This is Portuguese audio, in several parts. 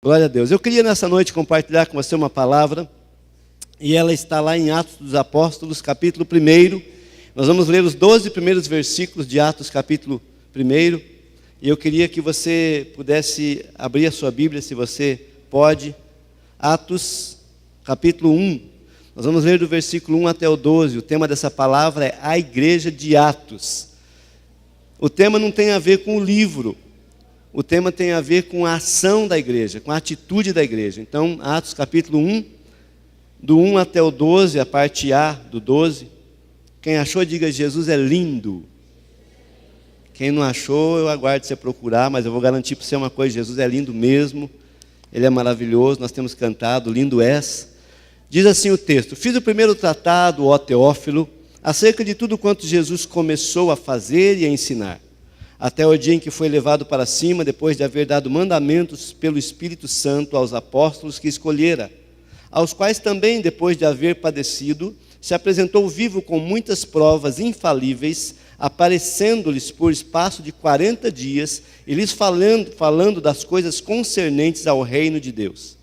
Glória a Deus. Eu queria nessa noite compartilhar com você uma palavra, e ela está lá em Atos dos Apóstolos, capítulo 1. Nós vamos ler os 12 primeiros versículos de Atos, capítulo 1. E eu queria que você pudesse abrir a sua Bíblia, se você pode. Atos, capítulo 1. Nós vamos ler do versículo 1 até o 12. O tema dessa palavra é a igreja de Atos. O tema não tem a ver com o livro. O tema tem a ver com a ação da igreja, com a atitude da igreja. Então, Atos capítulo 1, do 1 até o 12, a parte A do 12. Quem achou, diga: Jesus é lindo. Quem não achou, eu aguardo você procurar, mas eu vou garantir para você uma coisa: Jesus é lindo mesmo. Ele é maravilhoso, nós temos cantado, lindo és. Diz assim o texto: fiz o primeiro tratado, ó Teófilo, acerca de tudo quanto Jesus começou a fazer e a ensinar, até o dia em que foi levado para cima, depois de haver dado mandamentos pelo Espírito Santo aos apóstolos que escolhera, aos quais também, depois de haver padecido, se apresentou vivo com muitas provas infalíveis, aparecendo-lhes por espaço de 40 dias, e lhes falando das coisas concernentes ao reino de Deus.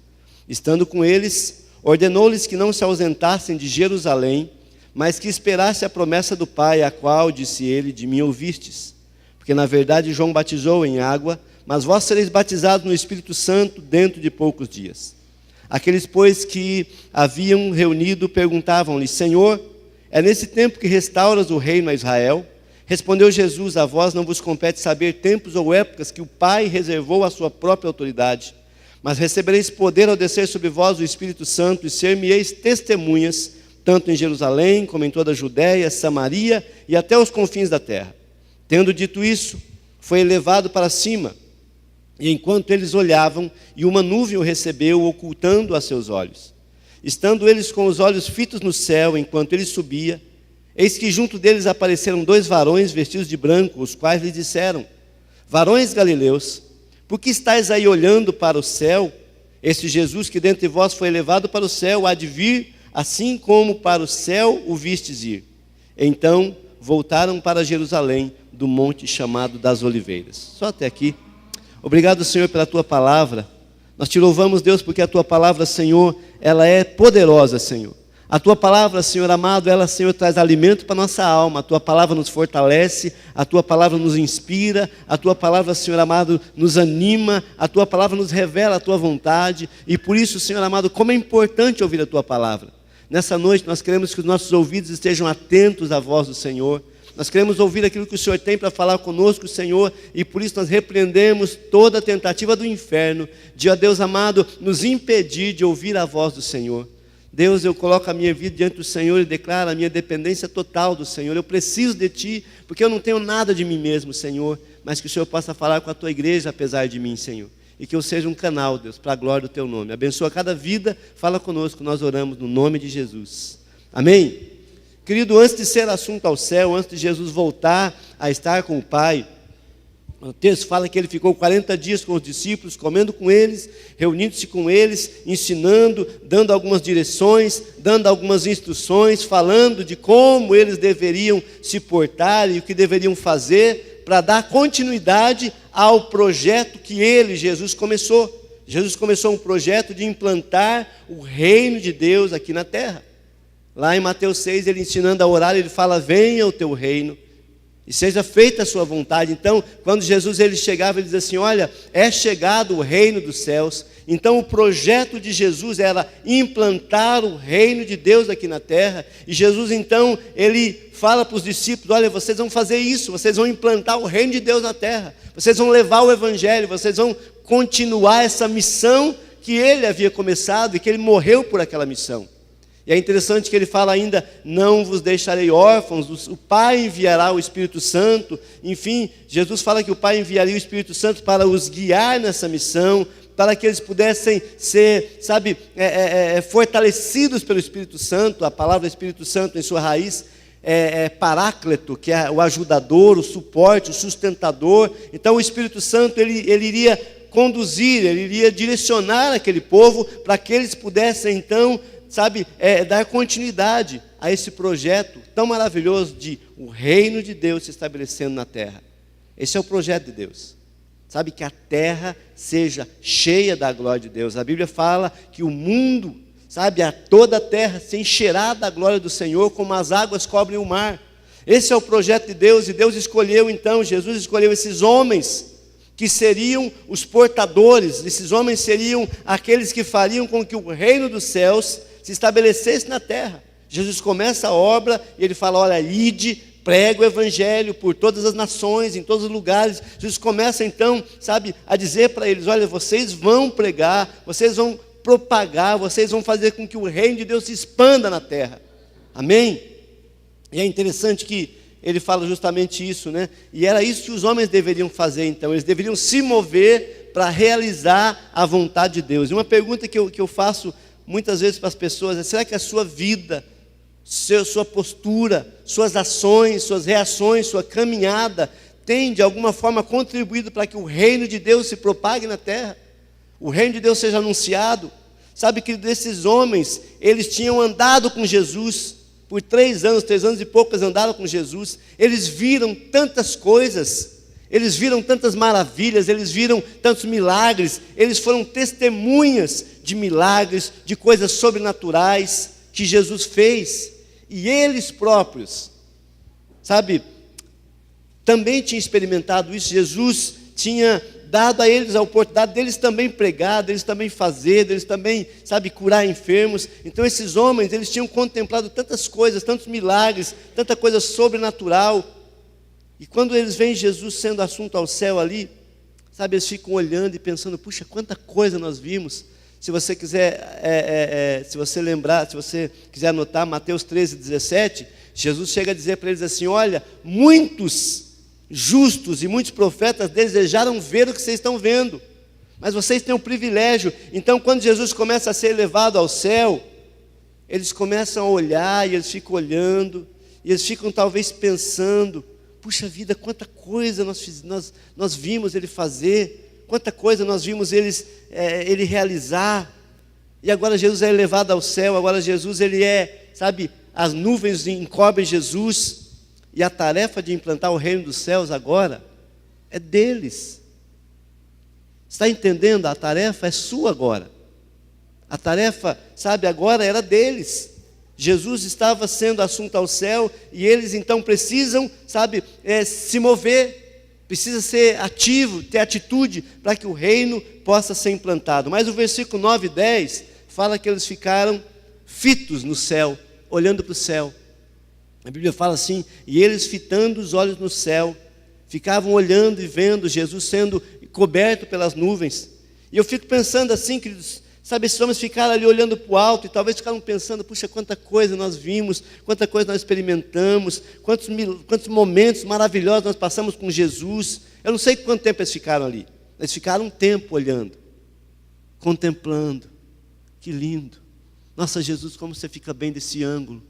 Estando com eles, ordenou-lhes que não se ausentassem de Jerusalém, mas que esperasse a promessa do Pai, a qual, disse ele, de mim ouvistes. Porque na verdade João batizou em água, mas vós sereis batizados no Espírito Santo dentro de poucos dias. Aqueles, pois, que haviam reunido, perguntavam-lhe: Senhor, é nesse tempo que restauras o reino a Israel? Respondeu Jesus: a vós não vos compete saber tempos ou épocas que o Pai reservou à sua própria autoridade, mas recebereis poder ao descer sobre vós o Espírito Santo, e ser-me-eis testemunhas, tanto em Jerusalém, como em toda a Judéia, Samaria e até os confins da terra. Tendo dito isso, foi elevado para cima, e enquanto eles olhavam, e uma nuvem o recebeu, ocultando a seus olhos. Estando eles com os olhos fitos no céu, enquanto ele subia, eis que junto deles apareceram 2 varões vestidos de branco, os quais lhe disseram: varões galileus, por que estáis aí olhando para o céu? Este Jesus que dentre vós foi elevado para o céu, há de vir, assim como para o céu o vistes ir. Então voltaram para Jerusalém, do monte chamado das Oliveiras. Só até aqui. Obrigado, Senhor, pela Tua palavra. Nós te louvamos, Deus, porque a Tua palavra, Senhor, ela é poderosa, Senhor. A Tua palavra, Senhor amado, ela, Senhor, traz alimento para a nossa alma. A Tua palavra nos fortalece, a Tua palavra nos inspira, a Tua palavra, Senhor amado, nos anima, a Tua palavra nos revela a Tua vontade. E por isso, Senhor amado, como é importante ouvir a Tua palavra. Nessa noite nós queremos que os nossos ouvidos estejam atentos à voz do Senhor. Nós queremos ouvir aquilo que o Senhor tem para falar conosco, Senhor, e por isso nós repreendemos toda a tentativa do inferno de, ó Deus amado, nos impedir de ouvir a voz do Senhor. Deus, eu coloco a minha vida diante do Senhor e declaro a minha dependência total do Senhor. Eu preciso de Ti, porque eu não tenho nada de mim mesmo, Senhor, mas que o Senhor possa falar com a Tua igreja apesar de mim, Senhor. E que eu seja um canal, Deus, para a glória do Teu nome. Abençoa cada vida, fala conosco, nós oramos no nome de Jesus. Amém? Querido, antes de ser assunto ao céu, antes de Jesus voltar a estar com o Pai, o texto fala que ele ficou 40 dias com os discípulos, comendo com eles, reunindo-se com eles, ensinando, dando algumas direções, dando algumas instruções, falando de como eles deveriam se portar e o que deveriam fazer para dar continuidade ao projeto que ele, Jesus, começou. Jesus começou um projeto de implantar o reino de Deus aqui na terra. Lá em Mateus 6, ele ensinando a orar, ele fala: venha o teu reino e seja feita a sua vontade. Então, quando Jesus ele chegava, ele dizia assim: olha, é chegado o reino dos céus. Então o projeto de Jesus era implantar o reino de Deus aqui na terra. E Jesus então, ele fala para os discípulos: olha, vocês vão fazer isso, vocês vão implantar o reino de Deus na terra, vocês vão levar o evangelho, vocês vão continuar essa missão que ele havia começado e que ele morreu por aquela missão. E é interessante que ele fala ainda: não vos deixarei órfãos, o Pai enviará o Espírito Santo. Enfim, Jesus fala que o Pai enviaria o Espírito Santo para os guiar nessa missão, para que eles pudessem ser, fortalecidos pelo Espírito Santo. A palavra Espírito Santo, em sua raiz, é paráclito, que é o ajudador, o suporte, o sustentador. Então o Espírito Santo, ele iria conduzir, ele iria direcionar aquele povo para que eles pudessem então dar continuidade a esse projeto tão maravilhoso de o reino de Deus se estabelecendo na terra. Esse é o projeto de Deus. sabe, que a terra seja cheia da glória de Deus. A Bíblia fala que o mundo, sabe, toda a terra se encherá da glória do Senhor, como as águas cobrem o mar. Esse é o projeto de Deus, e Deus escolheu então, Jesus escolheu esses homens, que seriam os portadores, esses homens seriam aqueles que fariam com que o reino dos céus se estabelecesse na terra. Jesus começa a obra, e ele fala, olha, ide, prega o evangelho por todas as nações, em todos os lugares. Jesus começa então, sabe, a dizer para eles, olha, vocês vão pregar, vocês vão propagar, vocês vão fazer com que o reino de Deus se expanda na terra. Amém? E é interessante que ele fala justamente isso, né? E era isso que os homens deveriam fazer então, eles deveriam se mover para realizar a vontade de Deus. E uma pergunta que eu faço muitas vezes para as pessoas é, será que a sua vida, sua postura, suas ações, suas reações, sua caminhada, tem de alguma forma contribuído para que o reino de Deus se propague na terra? O reino de Deus seja anunciado? Sabe que desses homens, eles tinham andado com Jesus, por 3 anos e poucos andaram com Jesus, eles viram tantas coisas, eles viram tantas maravilhas, eles viram tantos milagres, eles foram testemunhas de milagres, de coisas sobrenaturais que Jesus fez, e eles próprios, sabe, também tinham experimentado isso. Jesus tinha dado a eles a oportunidade deles também pregar, deles também fazer, deles também, sabe, curar enfermos. Então esses homens, eles tinham contemplado tantas coisas, tantos milagres, tanta coisa sobrenatural, e quando eles veem Jesus sendo assunto ao céu ali, sabe, eles ficam olhando e pensando, puxa, quanta coisa nós vimos. Se você quiser, se você lembrar, se você quiser anotar, Mateus 13:17, Jesus chega a dizer para eles assim, olha, muitos justos e muitos profetas desejaram ver o que vocês estão vendo, mas vocês têm um privilégio. Então quando Jesus começa a ser levado ao céu, eles começam a olhar, e eles ficam olhando, e eles ficam talvez pensando, puxa vida, quanta coisa nós vimos ele fazer, quanta coisa nós vimos ele realizar, e agora Jesus é levado ao céu, agora Jesus ele é, sabe, as nuvens encobrem Jesus, e a tarefa de implantar o reino dos céus agora é deles. Está entendendo? A tarefa é sua agora. A tarefa, sabe, agora era deles. Jesus estava sendo assunto ao céu, e eles então precisam, sabe, se mover, precisa ser ativo, ter atitude, para que o reino possa ser implantado. Mas o versículo 9 e 10 fala que eles ficaram fitos no céu, olhando para o céu. A Bíblia fala assim, e eles fitando os olhos no céu, ficavam olhando e vendo Jesus sendo coberto pelas nuvens. E eu fico pensando assim, queridos, sabe, esses homens ficaram ali olhando para o alto, e talvez ficaram pensando, puxa, quanta coisa nós vimos, quanta coisa nós experimentamos, quantos momentos maravilhosos nós passamos com Jesus. Eu não sei quanto tempo eles ficaram ali, eles ficaram um tempo olhando, contemplando. Que lindo, nossa Jesus, como você fica bem desse ângulo.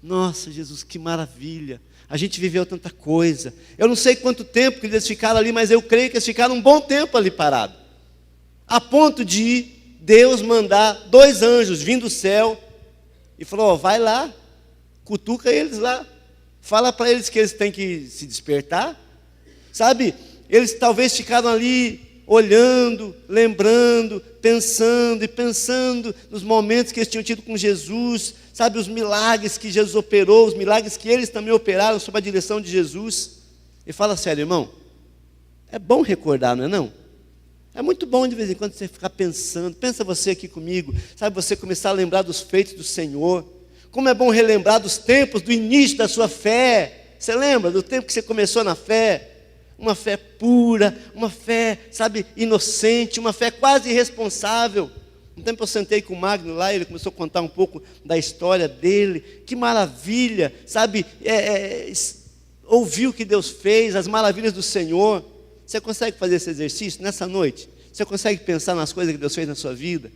Nossa Jesus, que maravilha, a gente viveu tanta coisa. Eu não sei quanto tempo que eles ficaram ali, mas eu creio que eles ficaram um bom tempo ali parados, a ponto de Deus mandar 2 anjos vindo do céu, e falou, ó, vai lá, cutuca eles lá, fala para eles que eles têm que se despertar, sabe, eles talvez ficaram ali olhando, lembrando, pensando nos momentos que eles tinham tido com Jesus, sabe, os milagres que Jesus operou, os milagres que eles também operaram sob a direção de Jesus. E fala sério, irmão, é bom recordar, não é não? É muito bom de vez em quando você ficar pensando, pensa você aqui comigo, sabe, você começar a lembrar dos feitos do Senhor, como é bom relembrar dos tempos, do início da sua fé. Você lembra do tempo que você começou na fé? Uma fé pura, uma fé, sabe, inocente, uma fé quase irresponsável. Um tempo eu sentei com o Magno lá, ele começou a contar um pouco da história dele, que maravilha, sabe, ouvir o que Deus fez, as maravilhas do Senhor. Você consegue fazer esse exercício nessa noite? Você consegue pensar nas coisas que Deus fez na sua vida?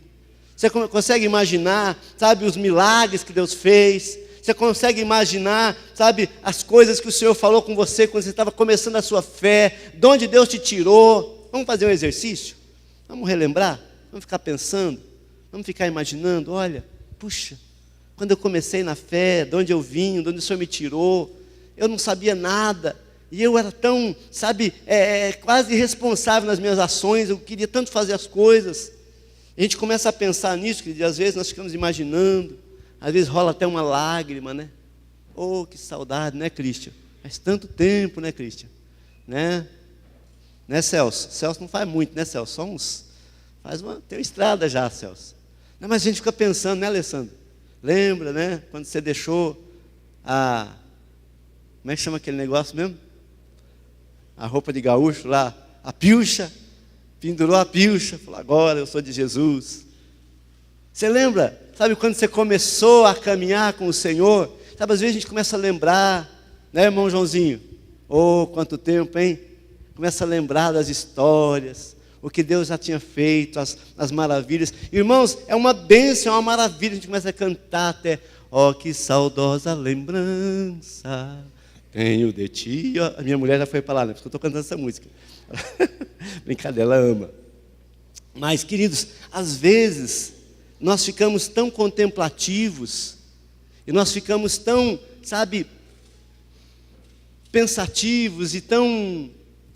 Você consegue imaginar, sabe, os milagres que Deus fez? Você consegue imaginar, sabe, as coisas que o Senhor falou com você quando você estava começando a sua fé, de onde Deus te tirou? Vamos fazer um exercício? Vamos relembrar? Vamos ficar pensando? Vamos ficar imaginando? Olha, puxa, quando eu comecei na fé, de onde eu vim, de onde o Senhor me tirou, eu não sabia nada, E eu era tão, sabe, quase irresponsável nas minhas ações, eu queria tanto fazer as coisas. A gente começa a pensar nisso, que às vezes nós ficamos imaginando, às vezes rola até uma lágrima, né? Oh, que saudade, né, Cristian? Faz tanto tempo, né, Cristian? Né, Celso? Celso não faz muito, né, Celso? Só uns, tem uma estrada já, Celso. Não, mas a gente fica pensando, né, Alessandro? Lembra, né, quando você deixou como é que chama aquele negócio mesmo? A roupa de gaúcho lá, a pilcha, pendurou a pilcha, falou, agora eu sou de Jesus. Você lembra? Sabe quando você começou a caminhar com o Senhor? Sabe, às vezes a gente começa a lembrar, né, irmão Joãozinho? Oh, quanto tempo, hein? Começa a lembrar das histórias, o que Deus já tinha feito, as maravilhas. Irmãos, é uma bênção, é uma maravilha, a gente começa a cantar até, oh, que saudosa lembrança tenho de ti. A minha mulher já foi para lá, né? Porque eu estou cantando essa música. Brincadeira, ela ama. Mas, queridos, às vezes nós ficamos tão contemplativos e nós ficamos tão, sabe, pensativos e tão,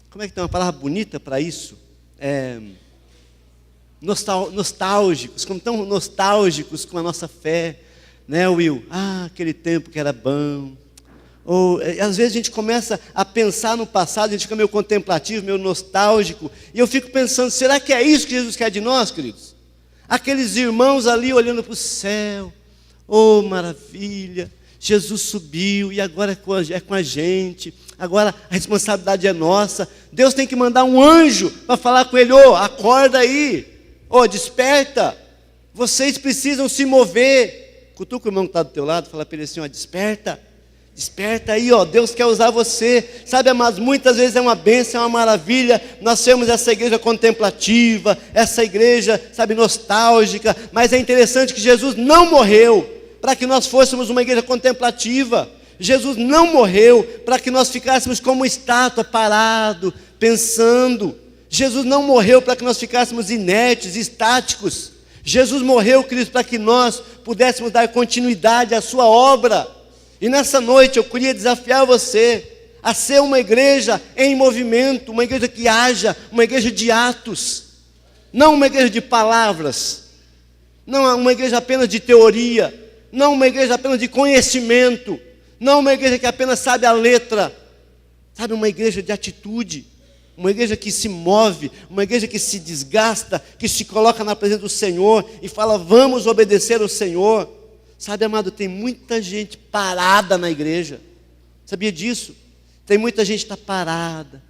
como é que tem uma palavra bonita para isso? Nostálgicos, como tão nostálgicos com a nossa fé, né, Will? Aquele tempo que era bom. Ou, às vezes a gente começa a pensar no passado, a gente fica meio contemplativo, meio nostálgico, e eu fico pensando, será que é isso que Jesus quer de nós, queridos? Aqueles irmãos ali olhando para o céu, oh maravilha, Jesus subiu e agora é com a gente, agora a responsabilidade é nossa. Deus tem que mandar um anjo para falar com ele, acorda aí, desperta, vocês precisam se mover. Cutuca o irmão que está do teu lado, fala para ele assim, desperta aí, Deus quer usar você. Sabe, amados, muitas vezes é uma bênção, é uma maravilha nós temos essa igreja contemplativa, essa igreja, sabe, nostálgica, mas é interessante que Jesus não morreu para que nós fôssemos uma igreja contemplativa. Jesus não morreu para que nós ficássemos como estátua, parado, pensando. Jesus não morreu para que nós ficássemos inertes, estáticos. Jesus morreu, Cristo, para que nós pudéssemos dar continuidade à sua obra. E nessa noite eu queria desafiar você a ser uma igreja em movimento, uma igreja que haja, uma igreja de atos, não uma igreja de palavras, não uma igreja apenas de teoria, não uma igreja apenas de conhecimento, não uma igreja que apenas sabe a letra, sabe, uma igreja de atitude, uma igreja que se move, uma igreja que se desgasta, que se coloca na presença do Senhor e fala, vamos obedecer ao Senhor. Sabe, amado, tem muita gente parada na igreja, sabia disso? Tem muita gente que está parada,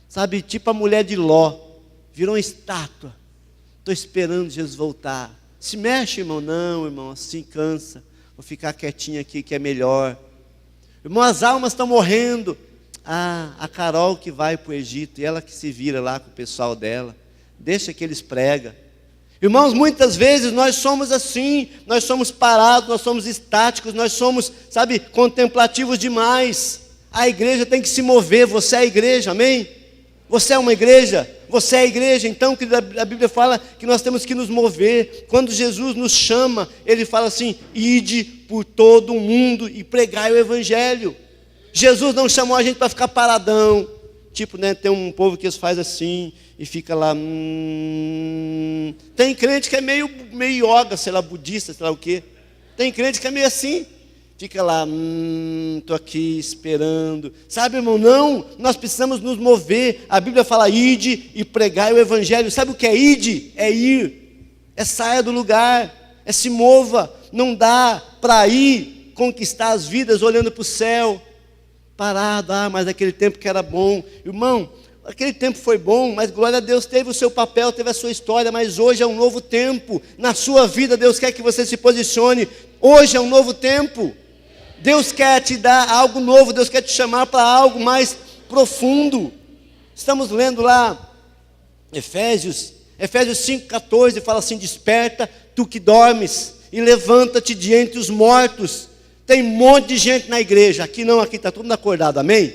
sabe, tipo a mulher de Ló, virou uma estátua, estou esperando Jesus voltar. Se mexe, irmão, não, irmão, assim cansa, vou ficar quietinho aqui que é melhor. Irmão, as almas estão morrendo. A Carol que vai para o Egito, e ela que se vira lá com o pessoal dela, deixa que eles pregam. Irmãos, muitas vezes nós somos assim, nós somos parados, nós somos estáticos, nós somos, sabe, contemplativos demais. A igreja tem que se mover, você é a igreja, amém? Você é uma igreja, você é a igreja, então a Bíblia fala que nós temos que nos mover. Quando Jesus nos chama, Ele fala assim, ide por todo o mundo e pregai o Evangelho. Jesus não chamou a gente para ficar paradão, tipo, né, tem um povo que faz assim, e fica lá, tem crente que é meio yoga, sei lá, budista, sei lá o quê. Tem crente que é meio assim, fica lá, estou aqui esperando. Sabe, irmão, não, nós precisamos nos mover. A Bíblia fala, ide e pregai o Evangelho. Sabe o que é ide? É ir, é saia do lugar, é se mova. Não dá para ir conquistar as vidas olhando para o céu, parado, mas aquele tempo que era bom. Irmão, aquele tempo foi bom, mas glória a Deus, teve o seu papel, teve a sua história, mas hoje é um novo tempo, na sua vida Deus quer que você se posicione, hoje é um novo tempo, Deus quer te dar algo novo, Deus quer te chamar para algo mais profundo. Estamos lendo lá, Efésios 5,14, fala assim, desperta, tu que dormes, e levanta-te de entre os mortos. Tem um monte de gente na igreja, aqui não, aqui está todo mundo acordado, amém?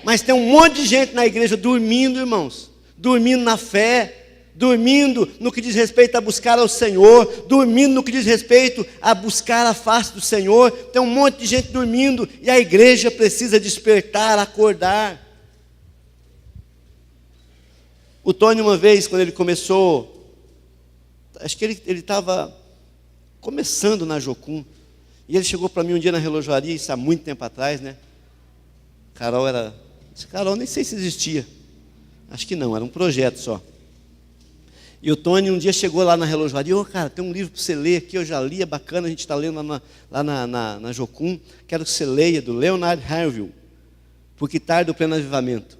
Mas tem um monte de gente na igreja dormindo, irmãos, dormindo na fé, dormindo no que diz respeito a buscar ao Senhor, dormindo no que diz respeito a buscar a face do Senhor. Tem um monte de gente dormindo e a igreja precisa despertar, acordar. O Tony, uma vez, quando ele começou, acho que ele estava começando na Jocum, e ele chegou para mim um dia na relojoaria, isso há muito tempo atrás, né? Carol nem sei se existia, acho que não, era um projeto só. E o Tony um dia chegou lá na relojoaria, cara, tem um livro para você ler aqui, eu já li, é bacana, a gente está lendo lá na Jocum, quero que você leia, do Leonard Harville, Porque Tarda o Pleno Avivamento.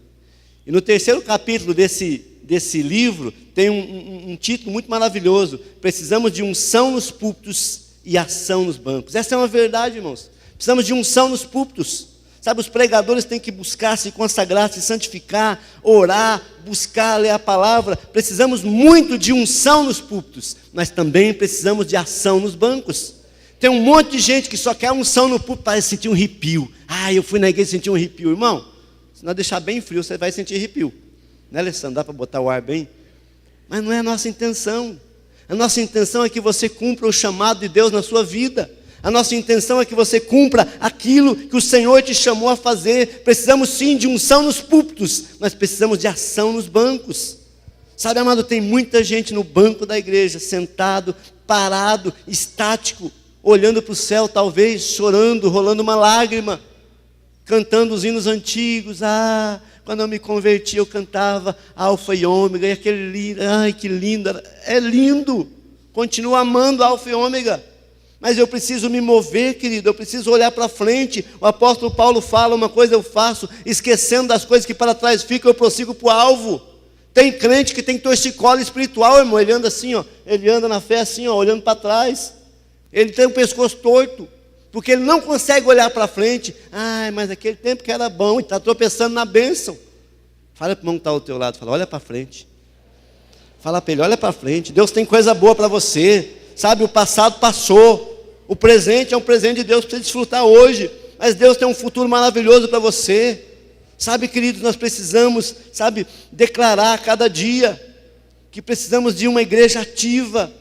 E no terceiro capítulo desse livro, tem um título muito maravilhoso: Precisamos de unção nos púlpitos e ação nos bancos. Essa é uma verdade, irmãos. Precisamos de unção nos púlpitos. Sabe, os pregadores têm que buscar se consagrar, se santificar, orar, buscar, ler a palavra. Precisamos muito de unção nos púlpitos, mas também precisamos de ação nos bancos. Tem um monte de gente que só quer unção no púlpito para sentir um arrepio. Eu fui na igreja e senti um arrepio. Irmão, se nós deixar bem frio, você vai sentir arrepio. Né, Alessandro? Dá para botar o ar bem? Mas não é a nossa intenção. A nossa intenção é que você cumpra o chamado de Deus na sua vida. A nossa intenção é que você cumpra aquilo que o Senhor te chamou a fazer. Precisamos sim de unção nos púlpitos, mas precisamos de ação nos bancos. Sabe, amado, tem muita gente no banco da igreja, sentado, parado, estático, olhando para o céu, talvez, chorando, rolando uma lágrima, cantando os hinos antigos. Quando eu me converti, eu cantava Alfa e Ômega, e aquele lindo, que lindo, é lindo, continuo amando Alfa e Ômega. Mas eu preciso me mover, querido, eu preciso olhar para frente. O apóstolo Paulo fala: uma coisa eu faço, esquecendo das coisas que para trás ficam, eu prossigo para o alvo. Tem crente que tem torcicolo espiritual, irmão, ele anda assim, ele anda na fé assim, olhando para trás. Ele tem o pescoço torto, porque ele não consegue olhar para frente. Mas aquele tempo que era bom, e está tropeçando na bênção. Fala para o irmão que está ao teu lado, fala: olha para frente. Fala para ele: olha para frente, Deus tem coisa boa para você. Sabe, o passado passou, o presente é um presente de Deus para você desfrutar hoje, mas Deus tem um futuro maravilhoso para você. Sabe, queridos, nós precisamos, declarar a cada dia que precisamos de uma igreja ativa,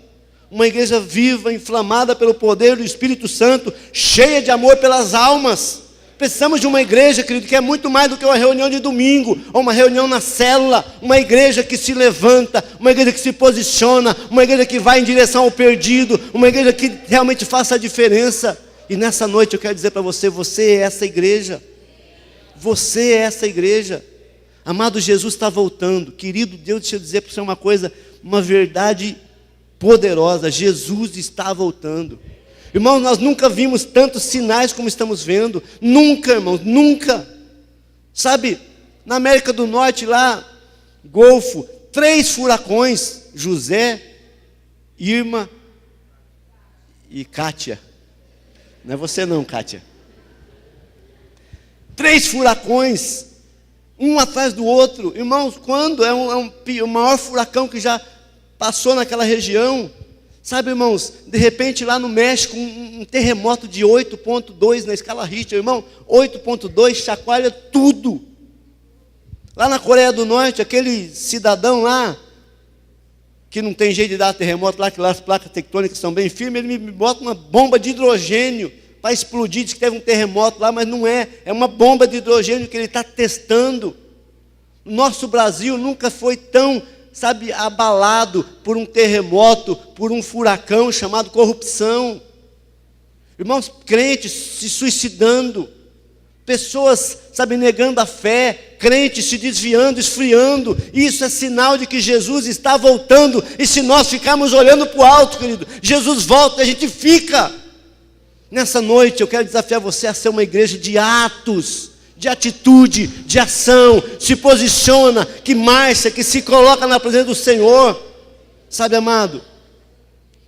uma igreja viva, inflamada pelo poder do Espírito Santo, cheia de amor pelas almas. Precisamos de uma igreja, querido, que é muito mais do que uma reunião de domingo, ou uma reunião na célula. Uma igreja que se levanta, uma igreja que se posiciona, uma igreja que vai em direção ao perdido, uma igreja que realmente faça a diferença. E nessa noite eu quero dizer para você: você é essa igreja. Você é essa igreja. Amado, Jesus está voltando. Querido Deus, deixa eu dizer para você uma coisa, uma verdade poderosa: Jesus está voltando. Irmãos, nós nunca vimos tantos sinais como estamos vendo. Nunca, irmãos, nunca. Sabe, na América do Norte lá, Golfo, 3 furacões: José, Irma e Kátia. Não é você não, Kátia. 3 furacões, um atrás do outro. Irmãos, quando é o maior furacão que já passou naquela região. Sabe, irmãos, de repente lá no México, um terremoto de 8,2 na escala Richter, irmão, 8,2 chacoalha tudo. Lá na Coreia do Norte, aquele cidadão lá, que não tem jeito de dar terremoto lá, que lá as placas tectônicas são bem firmes, ele me bota uma bomba de hidrogênio para explodir, diz que teve um terremoto lá, mas não é uma bomba de hidrogênio que ele está testando. O nosso Brasil nunca foi tão, abalado por um terremoto, por um furacão chamado corrupção. Irmãos, crentes se suicidando, pessoas, negando a fé, crentes se desviando, esfriando. Isso é sinal de que Jesus está voltando. E se nós ficarmos olhando para o alto, querido, Jesus volta e a gente fica. Nessa noite eu quero desafiar você a ser uma igreja de atos, de atitude, de ação, se posiciona, que marcha, que se coloca na presença do Senhor. Sabe, amado,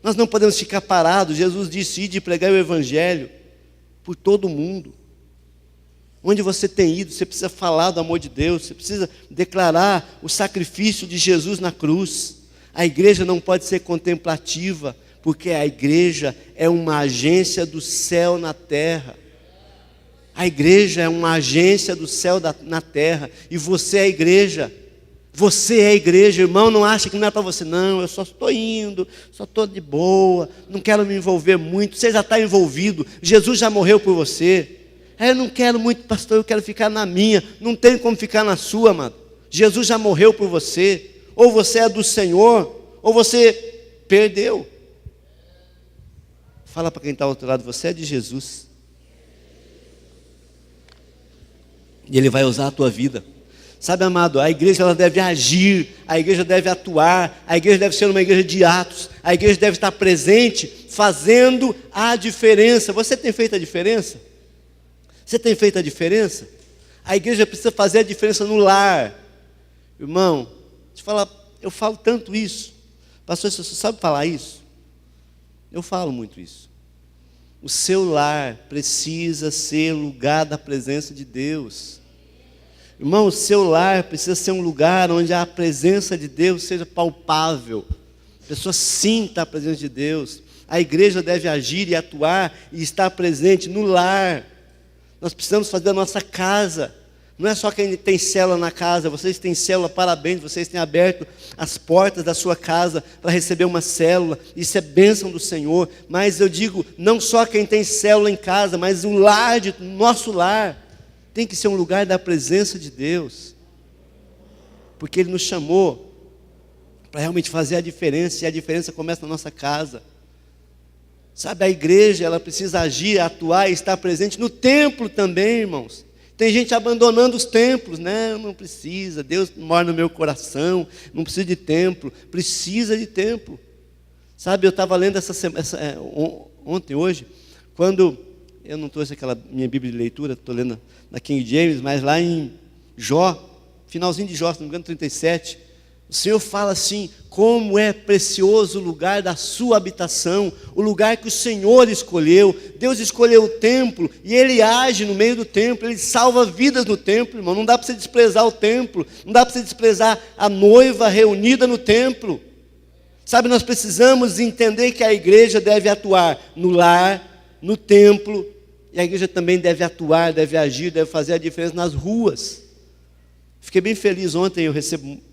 nós não podemos ficar parados. Jesus disse: ide pregar o Evangelho por todo o mundo. Onde você tem ido, você precisa falar do amor de Deus, você precisa declarar o sacrifício de Jesus na cruz. A igreja não pode ser contemplativa, porque a igreja é uma agência do céu na terra. A igreja é uma agência do céu na terra, e você é a igreja. Você é a igreja, irmão, não acha que não é para você. Não, eu só estou indo, só estou de boa, não quero me envolver muito. Você já está envolvido, Jesus já morreu por você. Eu não quero muito, pastor, eu quero ficar na minha. Não tem como ficar na sua, amado. Jesus já morreu por você. Ou você é do Senhor, ou você perdeu. Fala para quem está ao outro lado, você é de Jesus. E Ele vai usar a tua vida. Sabe, amado, a igreja ela deve agir, a igreja deve atuar, a igreja deve ser uma igreja de atos, a igreja deve estar presente, fazendo a diferença. Você tem feito a diferença? Você tem feito a diferença? A igreja precisa fazer a diferença no lar. Irmão, deixa eu falar, eu falo tanto isso. Pastor, você sabe falar isso? Eu falo muito isso. O seu lar precisa ser lugar da presença de Deus. Irmão, o seu lar precisa ser um lugar onde a presença de Deus seja palpável. A pessoa sinta a presença de Deus. A igreja deve agir e atuar e estar presente no lar. Nós precisamos fazer a nossa casa. Não é só quem tem célula na casa. Vocês têm célula, parabéns. Vocês têm aberto as portas da sua casa para receber uma célula. Isso é bênção do Senhor. Mas eu digo, não só quem tem célula em casa, mas o lar, nosso lar, tem que ser um lugar da presença de Deus. Porque Ele nos chamou para realmente fazer a diferença. E a diferença começa na nossa casa. Sabe, a igreja, ela precisa agir, atuar e estar presente no templo também, irmãos. Tem gente abandonando os templos, né? Não precisa, Deus mora no meu coração, não precisa de templo, precisa de templo. Sabe, eu estava lendo ontem, hoje, quando, eu não trouxe aquela minha Bíblia de leitura, estou lendo na King James, mas lá em Jó, finalzinho de Jó, se não me engano, 37, o Senhor fala assim, como é precioso o lugar da sua habitação, o lugar que o Senhor escolheu. Deus escolheu o templo e Ele age no meio do templo, Ele salva vidas no templo, irmão. Não dá para você desprezar o templo, não dá para você desprezar a noiva reunida no templo. Sabe, nós precisamos entender que a igreja deve atuar no lar, no templo, e a igreja também deve atuar, deve agir, deve fazer a diferença nas ruas. Fiquei bem feliz ontem, eu recebo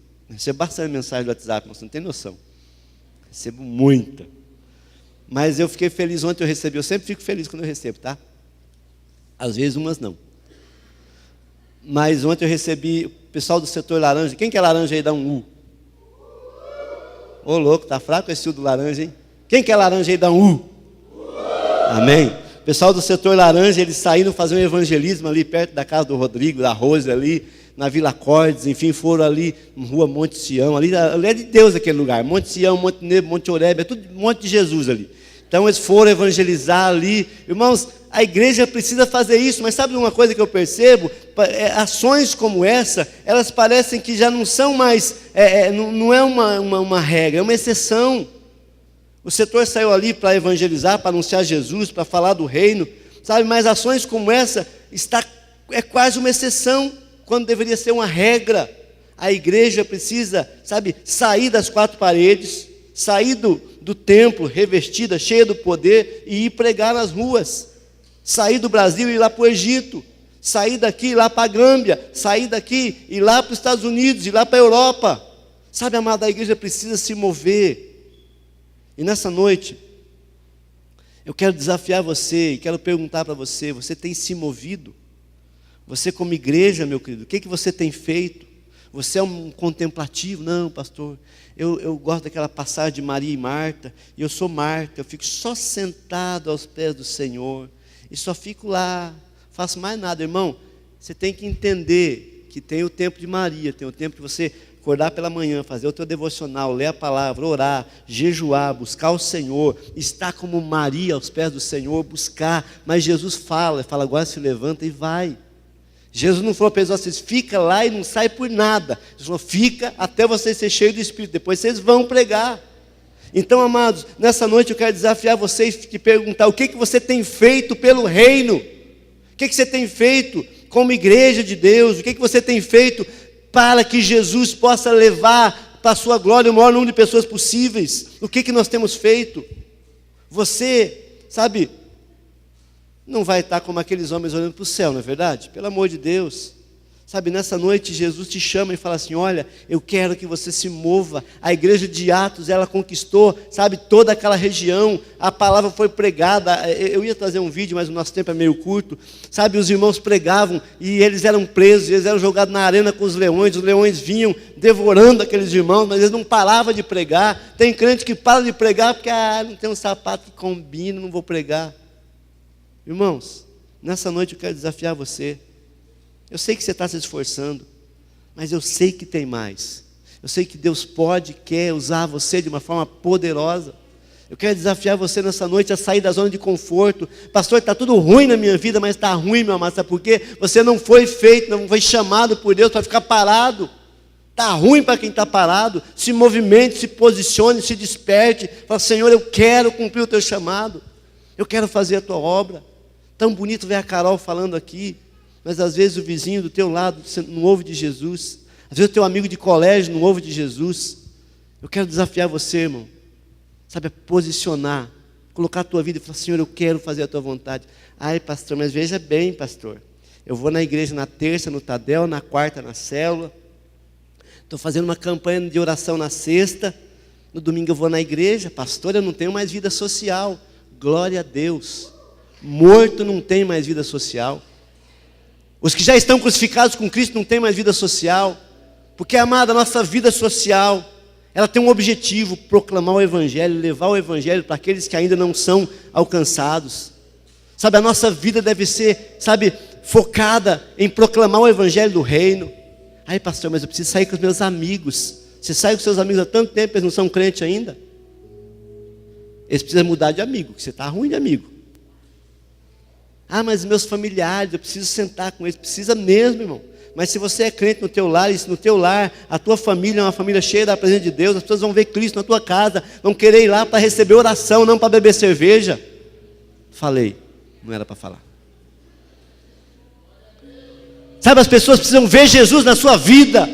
bastante mensagem do WhatsApp, você não tem noção. Recebo muita. Mas eu fiquei feliz ontem, eu sempre fico feliz quando eu recebo, tá? Às vezes umas não. Mas ontem eu recebi o pessoal do setor laranja. Quem que é laranja aí? Dá um U. Ô louco, tá fraco esse U do laranja, hein? Quem que é laranja aí? Dá um U. Amém? O pessoal do setor laranja, eles saíram fazer um evangelismo ali perto da casa do Rodrigo, da Rose ali, na Vila Cordes, enfim, foram ali na rua Monte Sião, ali é de Deus aquele lugar, Monte Sião, Monte Nebo, Monte Oreb, é tudo Monte de Jesus ali. Então eles foram evangelizar ali. Irmãos, a igreja precisa fazer isso, mas sabe uma coisa que eu percebo? Ações como essa, elas parecem que já não são mais, não é uma regra, é uma exceção. O setor saiu ali para evangelizar, para anunciar Jesus, para falar do reino, sabe? Mas ações como essa, é quase uma exceção, quando deveria ser uma regra. A igreja precisa, sabe, sair das quatro paredes, sair do templo, revestida, cheia do poder, e ir pregar nas ruas. Sair do Brasil e ir lá para o Egito, sair daqui e ir lá para a Gâmbia, sair daqui e ir lá para os Estados Unidos, ir lá para a Europa. Sabe, amada, a igreja precisa se mover. E nessa noite, eu quero desafiar você, e quero perguntar para você, você tem se movido? Você como igreja, meu querido, o que você tem feito? Você é um contemplativo? Não, pastor, eu gosto daquela passagem de Maria e Marta, e eu sou Marta, eu fico só sentado aos pés do Senhor, e só fico lá, faço mais nada. Irmão, você tem que entender que tem o tempo de Maria, tem o tempo de você acordar pela manhã, fazer o teu devocional, ler a palavra, orar, jejuar, buscar o Senhor, estar como Maria aos pés do Senhor, buscar. Mas Jesus fala agora se levanta e vai. Jesus não falou para eles assim, fica lá e não sai por nada. Jesus falou, fica até vocês ser cheios do Espírito, depois vocês vão pregar. Então, amados, nessa noite eu quero desafiar vocês e perguntar, o que você tem feito pelo reino? O que você tem feito como igreja de Deus? O que você tem feito para que Jesus possa levar para a sua glória o maior número de pessoas possíveis? O que nós temos feito? Você, sabe, não vai estar como aqueles homens olhando para o céu, não é verdade? Pelo amor de Deus. Sabe, nessa noite Jesus te chama e fala assim, olha, eu quero que você se mova. A igreja de Atos, ela conquistou, sabe, toda aquela região, a palavra foi pregada. Eu ia trazer um vídeo, mas o nosso tempo é meio curto. Sabe, os irmãos pregavam e eles eram presos, eles eram jogados na arena com os leões vinham devorando aqueles irmãos, mas eles não paravam de pregar. Tem crente que para de pregar porque, não tem um sapato que combina, não vou pregar. Irmãos, nessa noite eu quero desafiar você. Eu sei que você está se esforçando, mas eu sei que tem mais. Eu sei que Deus pode, quer usar você de uma forma poderosa. Eu quero desafiar você nessa noite a sair da zona de conforto. Pastor, está tudo ruim na minha vida, mas está ruim, meu amado. Sabe por quê? Você não foi feito, não foi chamado por Deus para ficar parado. Está ruim para quem está parado. Se movimente, se posicione, se desperte. Fala, Senhor, eu quero cumprir o teu chamado. Eu quero fazer a tua obra. Tão bonito ver a Carol falando aqui. Mas às vezes o vizinho do teu lado não ouve de Jesus. Às vezes o teu amigo de colégio não ouve de Jesus. Eu quero desafiar você, irmão. Sabe, a posicionar. Colocar a tua vida e falar, Senhor, eu quero fazer a tua vontade. Ai, pastor, mas veja bem, pastor. Eu vou na igreja na terça, no Tadel, na quarta, na célula. Estou fazendo uma campanha de oração na sexta. No domingo eu vou na igreja. Pastor, eu não tenho mais vida social. Glória a Deus. Morto não tem mais vida social. Os que já estão crucificados com Cristo não têm mais vida social. Porque, amada, a nossa vida social, ela tem um objetivo, proclamar o Evangelho, levar o Evangelho para aqueles que ainda não são alcançados. Sabe, a nossa vida deve ser, sabe, focada em proclamar o Evangelho do reino. Ai, pastor, mas eu preciso sair com os meus amigos. Você sai com seus amigos há tanto tempo, eles não são crentes ainda? Eles precisam mudar de amigo, porque você está ruim de amigo. Ah, mas meus familiares, eu preciso sentar com eles. Precisa mesmo, irmão. Mas se você é crente no teu lar, e se no teu lar a tua família é uma família cheia da presença de Deus, as pessoas vão ver Cristo na tua casa, vão querer ir lá para receber oração, não para beber cerveja. Falei, não era para falar. Sabe, as pessoas precisam ver Jesus na sua vida.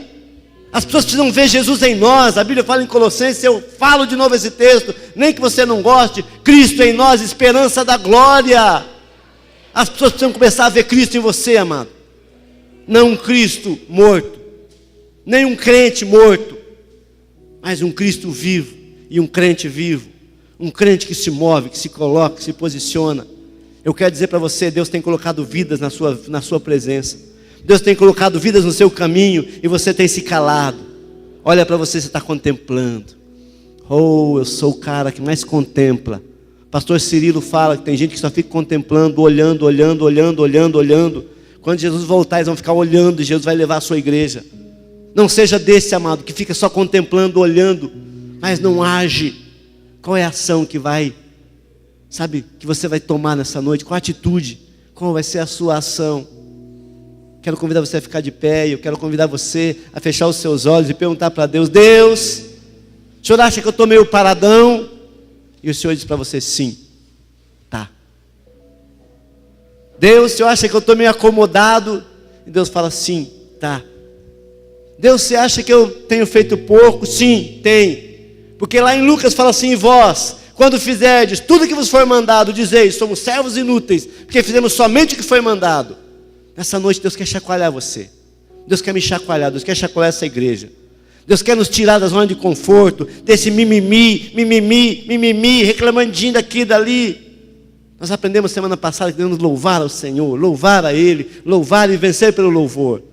As pessoas precisam ver Jesus em nós. A Bíblia fala em Colossenses, eu falo de novo esse texto, nem que você não goste, Cristo em nós, esperança da glória. As pessoas precisam começar a ver Cristo em você, amado. Não um Cristo morto, nem um crente morto, mas um Cristo vivo e um crente vivo. Um crente que se move, que se coloca, que se posiciona. Eu quero dizer para você, Deus tem colocado vidas na sua presença. Deus tem colocado vidas no seu caminho e você tem se calado. Olha para você, você está contemplando. Oh, eu sou o cara que mais contempla. Pastor Cirilo fala que tem gente que só fica contemplando, olhando. Quando Jesus voltar, eles vão ficar olhando e Jesus vai levar a sua igreja. Não seja desse, amado, que fica só contemplando, olhando, mas não age. Qual é a ação que vai, sabe, que você vai tomar nessa noite? Qual a atitude? Qual vai ser a sua ação? Quero convidar você a ficar de pé, eu quero convidar você a fechar os seus olhos e perguntar para Deus, Deus, o senhor acha que eu estou meio paradão? E o Senhor diz para você, sim, tá. Deus, o Senhor acha que eu estou meio acomodado? E Deus fala, sim, tá. Deus, você acha que eu tenho feito pouco? Sim, tem. Porque lá em Lucas fala assim, vós, quando fizerdes tudo que vos for mandado, dizeis, somos servos inúteis, porque fizemos somente o que foi mandado. Nessa noite Deus quer chacoalhar você. Deus quer me chacoalhar, Deus quer chacoalhar essa igreja. Deus quer nos tirar da zona de conforto, desse mimimi, reclamandinho daqui e dali. Nós aprendemos semana passada que devemos louvar ao Senhor, louvar a Ele, louvar e vencer pelo louvor.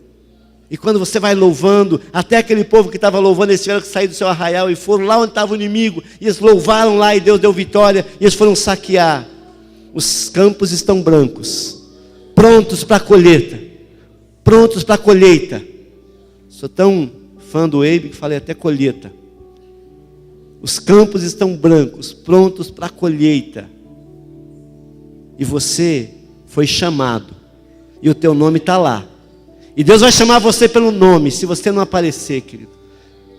E quando você vai louvando, até aquele povo que estava louvando, eles tiveram que sair do seu arraial e foram lá onde estava o inimigo, e eles louvaram lá e Deus deu vitória, e eles foram saquear. Os campos estão brancos, prontos para a colheita, prontos para a colheita. Sou tão fã do Eibe que falei até colheita. Os campos estão brancos, prontos para a colheita. E você foi chamado, e o teu nome está lá. E Deus vai chamar você pelo nome. Se você não aparecer, querido,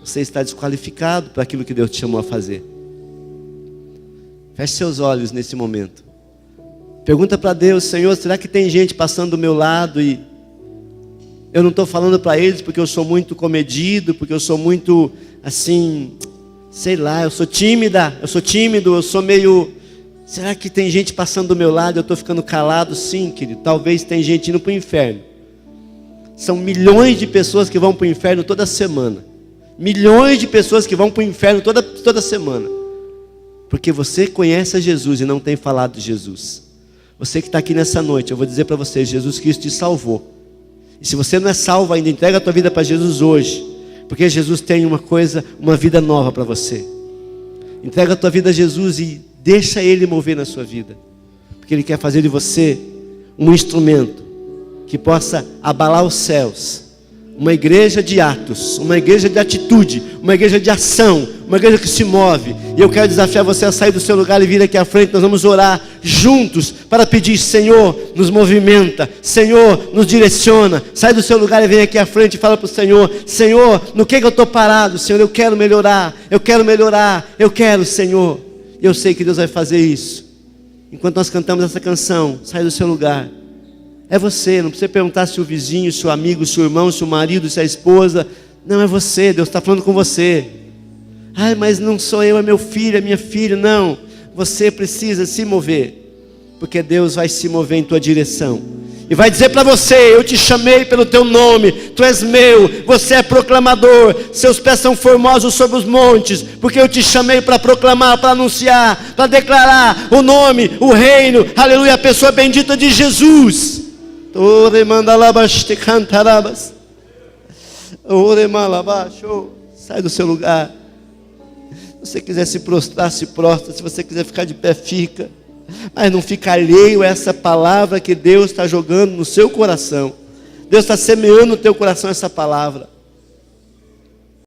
você está desqualificado para aquilo que Deus te chamou a fazer. Feche seus olhos nesse momento. Pergunta para Deus, Senhor, será que tem gente passando do meu lado e eu não estou falando para eles porque eu sou muito comedido, porque eu sou muito, assim, sei lá, eu sou tímido, eu sou meio... Será que tem gente passando do meu lado e eu estou ficando calado? Sim, querido, talvez tem gente indo para o inferno. São milhões de pessoas que vão para o inferno toda semana. Milhões de pessoas que vão para o inferno toda semana. Porque você conhece a Jesus e não tem falado de Jesus. Você que está aqui nessa noite, eu vou dizer para você, Jesus Cristo te salvou. E se você não é salvo ainda, entrega a tua vida para Jesus hoje. Porque Jesus tem uma vida nova para você. Entrega a tua vida a Jesus e deixa Ele mover na sua vida. Porque Ele quer fazer de você um instrumento que possa abalar os céus. Uma igreja de atos, uma igreja de atitude, uma igreja de ação, uma igreja que se move. E eu quero desafiar você a sair do seu lugar e vir aqui à frente. Nós vamos orar juntos para pedir: Senhor, nos movimenta, Senhor, nos direciona. Sai do seu lugar e vem aqui à frente e fala para o Senhor: Senhor, no que eu estou parado? Senhor, eu quero melhorar, eu quero, Senhor. E eu sei que Deus vai fazer isso. Enquanto nós cantamos essa canção, sai do seu lugar. É você, não precisa perguntar se o vizinho, se o amigo, se o irmão, se o marido, se a esposa. Não, é você, Deus está falando com você. Ai, mas não sou eu, é meu filho, é minha filha. Não, você precisa se mover, porque Deus vai se mover em tua direção. E vai dizer para você: eu te chamei pelo teu nome, tu és meu, você é proclamador, seus pés são formosos sobre os montes, porque eu te chamei para proclamar, para anunciar, para declarar o nome, o reino, aleluia, a pessoa bendita de Jesus. Sai do seu lugar. Se você quiser se prostrar, se prostra. Se você quiser ficar de pé, fica. Mas não fica alheio a essa palavra que Deus está jogando no seu coração. Deus está semeando no teu coração essa palavra.